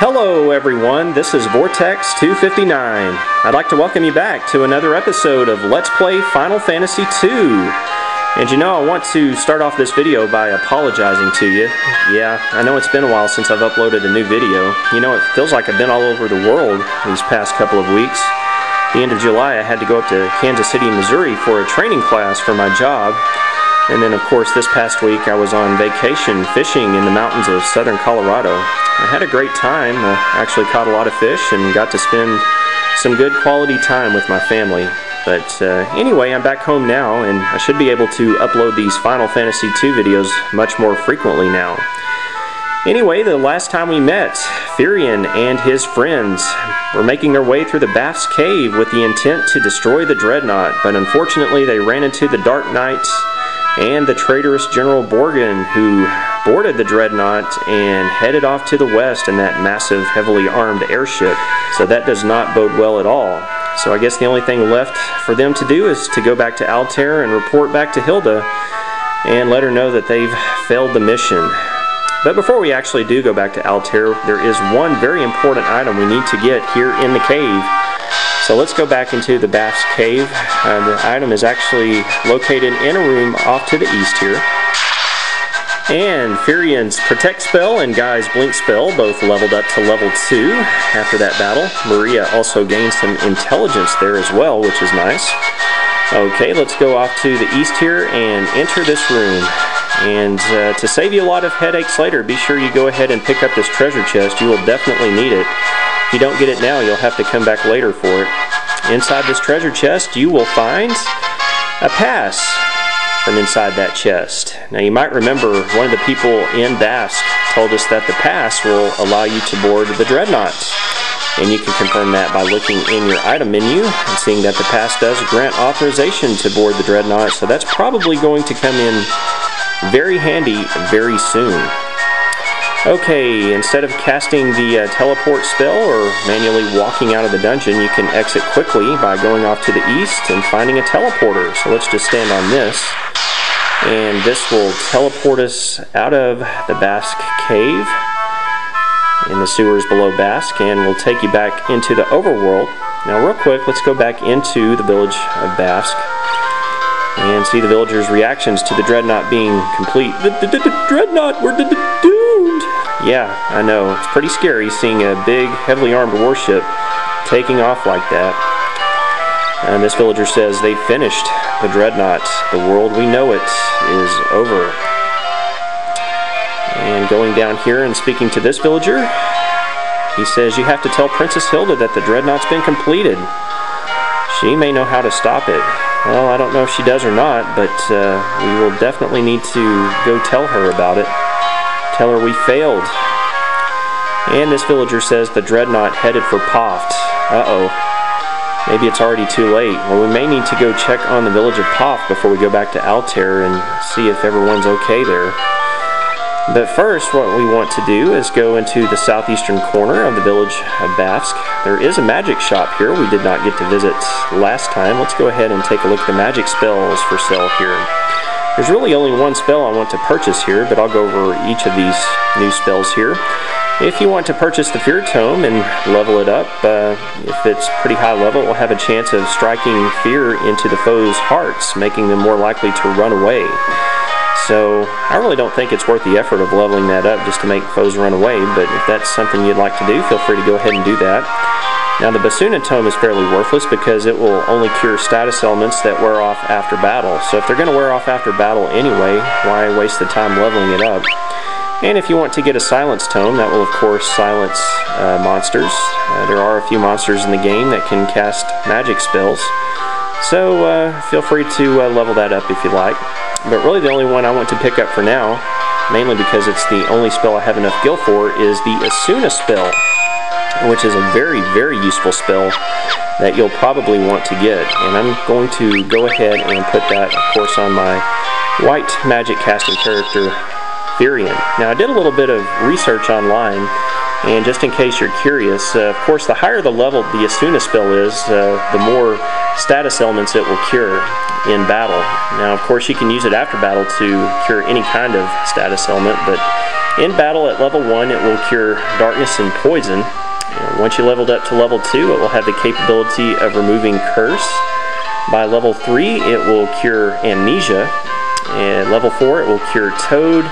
Hello everyone, this is Vortex259. I'd like to welcome you back to another episode of Let's Play Final Fantasy II. And you know, I want to start off this video by apologizing to you. Yeah, I know it's been a while since I've uploaded a new video. You know, it feels like I've been all over the world these past couple of weeks. The end of July I had to go up to Kansas City, Missouri for a training class for my job. And then of course this past week I was on vacation fishing in the mountains of southern Colorado. I had a great time. I actually caught a lot of fish and got to spend some good quality time with my family. But anyway, I'm back home now and I should be able to upload these Final Fantasy II videos much more frequently now. Anyway, the last time we met, Firion and his friends were making their way through the Bath's cave with the intent to destroy the Dreadnought, but unfortunately they ran into the Dark Knight and the traitorous General Borgen, who boarded the Dreadnought and headed off to the west in that massive, heavily armed airship. So that does not bode well at all. So I guess the only thing left for them to do is to go back to Altair and report back to Hilda and let her know that they've failed the mission. But before we actually do go back to Altair, there is one very important item we need to get here in the cave. So let's go back into the Bath's cave. The item is actually located in a room off to the east here. And Firion's Protect spell and Guy's Blink spell both leveled up to level 2 after that battle. Maria also gained some intelligence there as well, which is nice. Okay, let's go off to the east here and enter this room. And to save you a lot of headaches later, be sure you go ahead and pick up this treasure chest. You will definitely need it. If you don't get it now, you'll have to come back later for it. Inside this treasure chest, you will find a pass from inside that chest. Now you might remember one of the people in Basque told us that the pass will allow you to board the Dreadnought. And you can confirm that by looking in your item menu and seeing that the pass does grant authorization to board the Dreadnought, so that's probably going to come in very handy very soon. Okay, instead of casting the teleport spell or manually walking out of the dungeon, you can exit quickly by going off to the east and finding a teleporter. So let's just stand on this, and this will teleport us out of the Basque cave in the sewers below Basque, and will take you back into the overworld. Now real quick, let's go back into the village of Basque and see the villagers' reactions to the Dreadnought being complete. The Dreadnought, we're doomed! Yeah, I know, it's pretty scary seeing a big, heavily armed warship taking off like that. And this villager says they've finished the Dreadnought. The world we know it is over. And going down here and speaking to this villager, he says you have to tell Princess Hilda that the Dreadnought's been completed. She may know how to stop it. Well, I don't know if she does or not, but we will definitely need to go tell her about it. Tell her we failed. And this villager says the Dreadnought headed for Poft. Uh-oh. Maybe it's already too late. Well, we may need to go check on the village of Poft before we go back to Altair and see if everyone's okay there. But first, what we want to do is go into the southeastern corner of the village of Basque. There is a magic shop here we did not get to visit last time. Let's go ahead and take a look at the magic spells for sale here. There's really only one spell I want to purchase here, but I'll go over each of these new spells here. If you want to purchase the Fear Tome and level it up, if it's pretty high level, it will have a chance of striking fear into the foe's hearts, making them more likely to run away. So I really don't think it's worth the effort of leveling that up just to make foes run away, but if that's something you'd like to do, feel free to go ahead and do that. Now the Basuna tome is fairly worthless because it will only cure status elements that wear off after battle. So if they're going to wear off after battle anyway, why waste the time leveling it up? And if you want to get a silence tome, that will of course silence monsters. There are a few monsters in the game that can cast magic spells. So feel free to level that up if you like. But really the only one I want to pick up for now, mainly because it's the only spell I have enough gil for, is the Basuna spell, which is a very, very useful spell that you'll probably want to get. And I'm going to go ahead and put that, of course, on my white magic casting character, Firion. Now I did a little bit of research online, and just in case you're curious, of course the higher the level the Basuna spell is, the more status elements it will cure in battle. Now of course you can use it after battle to cure any kind of status element, but In battle at level 1, it will cure darkness and poison. Once you leveled up to level 2, it will have the capability of removing curse. By level 3, it will cure amnesia. And level 4, it will cure toad.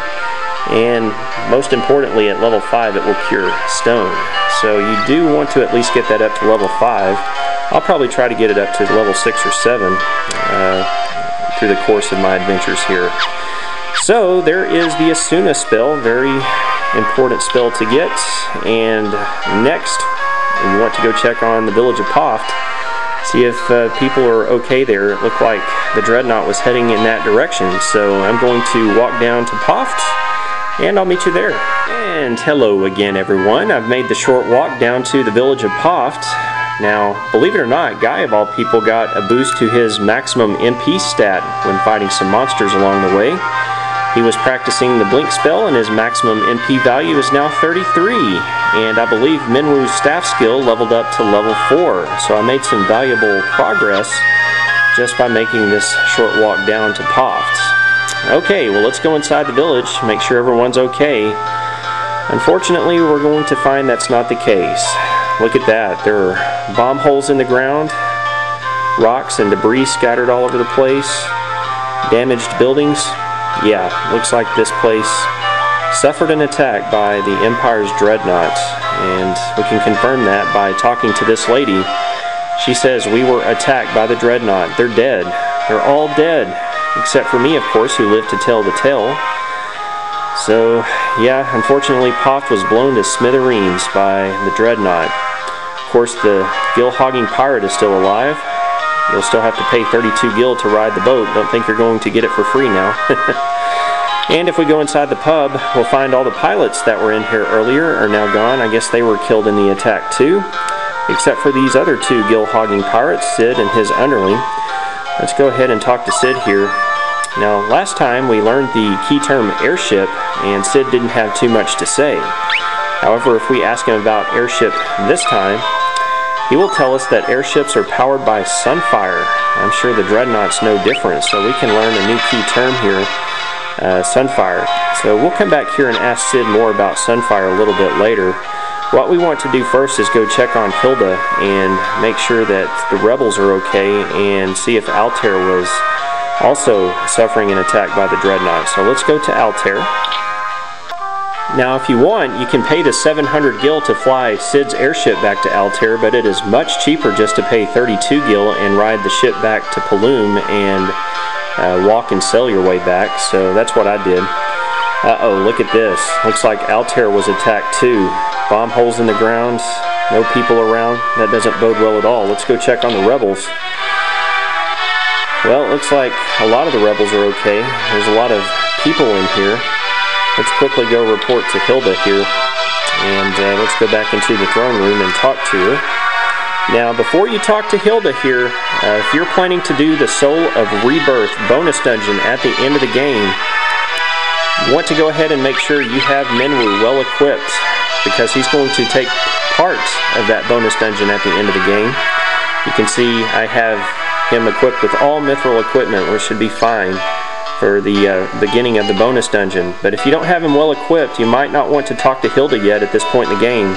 And most importantly, at level 5, it will cure stone. So you do want to at least get that up to level 5. I'll probably try to get it up to level 6 or 7 through the course of my adventures here. So there is the Basuna spell, very important spell to get. And next, we want to go check on the village of Poft, see if people are okay there. It looked like the Dreadnought was heading in that direction, so I'm going to walk down to Poft, and I'll meet you there. And hello again, everyone. I've made the short walk down to the village of Poft. Now, believe it or not, Guy of all people got a boost to his maximum MP stat when fighting some monsters along the way. He was practicing the blink spell, and his maximum MP value is now 33. And I believe Minwu's staff skill leveled up to level 4. So I made some valuable progress just by making this short walk down to Poft. Okay, well, let's go inside the village, make sure everyone's okay. Unfortunately, we're going to find that's not the case. Look at that. There are bomb holes in the ground, rocks and debris scattered all over the place, damaged buildings. Yeah, looks like this place suffered an attack by the Empire's Dreadnought, and we can confirm that by talking to this lady. She says, we were attacked by the Dreadnought. They're dead. They're all dead, except for me, of course, who lived to tell the tale. So, yeah, unfortunately, Poft was blown to smithereens by the Dreadnought. Of course, the gill-hogging pirate is still alive. You'll still have to pay 32 gil to ride the boat. Don't think you're going to get it for free now. And if we go inside the pub, we'll find all the pilots that were in here earlier are now gone. I guess they were killed in the attack too, except for these other two gill-hogging pirates, Sid and his underling. Let's go ahead and talk to Sid here. Now, last time we learned the key term airship, and Sid didn't have too much to say. However, if we ask him about airship this time, he will tell us that airships are powered by sunfire. I'm sure the Dreadnought's no different, so we can learn a new key term here, sunfire. So we'll come back here and ask Sid more about sunfire a little bit later. What we want to do first is go check on Hilda and make sure that the rebels are okay, and see if Altair was also suffering an attack by the Dreadnought. So let's go to Altair. Now, if you want, you can pay the 700 gil to fly Sid's airship back to Altair, but it is much cheaper just to pay 32 gil and ride the ship back to Paloom and walk and sail your way back. So that's what I did. Uh-oh, look at this. Looks like Altair was attacked too. Bomb holes in the ground, no people around. That doesn't bode well at all. Let's go check on the rebels. Well, it looks like a lot of the rebels are okay. There's a lot of people in here. Let's quickly go report to Hilda here, and let's go back into the throne room and talk to her. Now, before you talk to Hilda here, if you're planning to do the Soul of Rebirth bonus dungeon at the end of the game, you want to go ahead and make sure you have Minwu well equipped, because he's going to take part of that bonus dungeon at the end of the game. You can see I have him equipped with all mithril equipment, which should be fine for the beginning of the bonus dungeon. But if you don't have him well equipped, you might not want to talk to Hilda yet at this point in the game,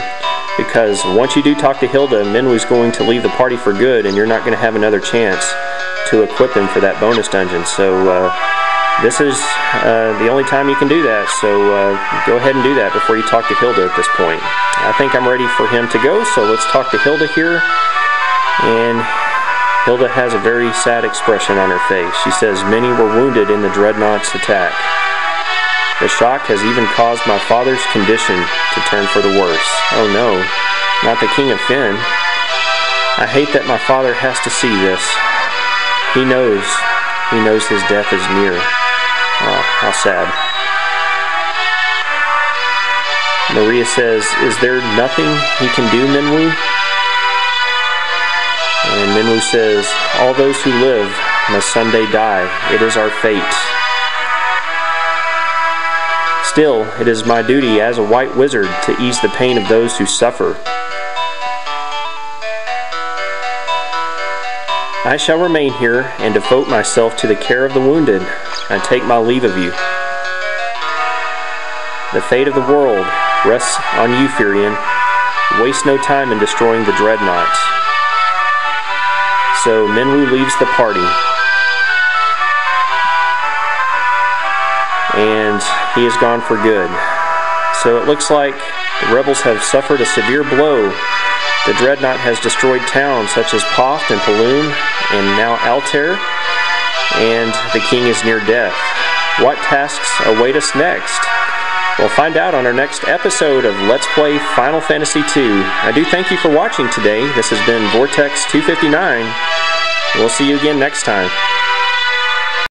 because once you do talk to Hilda, Minwu's going to leave the party for good, and you're not going to have another chance to equip him for that bonus dungeon. So this is the only time you can do that, so go ahead and do that before you talk to Hilda at this point. I think I'm ready for him to go, so let's talk to Hilda here. And Hilda has a very sad expression on her face. She says, many were wounded in the Dreadnought's attack. The shock has even caused my father's condition to turn for the worse. Oh no, not the King of Finn. I hate that my father has to see this. He knows his death is near. Oh, how sad. Maria says, is there nothing he can do, Minwu? And Minwu says, all those who live must someday die. It is our fate. Still, it is my duty as a white wizard to ease the pain of those who suffer. I shall remain here and devote myself to the care of the wounded. I take my leave of you. The fate of the world rests on you, Firion. Waste no time in destroying the Dreadnought. So Minwu leaves the party. And he is gone for good. So it looks like the rebels have suffered a severe blow. The Dreadnought has destroyed towns such as Poft and Paloon, and now Altair, and the king is near death. What tasks await us next? We'll find out on our next episode of Let's Play Final Fantasy II. I do thank you for watching today. This has been Vortex 259. We'll see you again next time.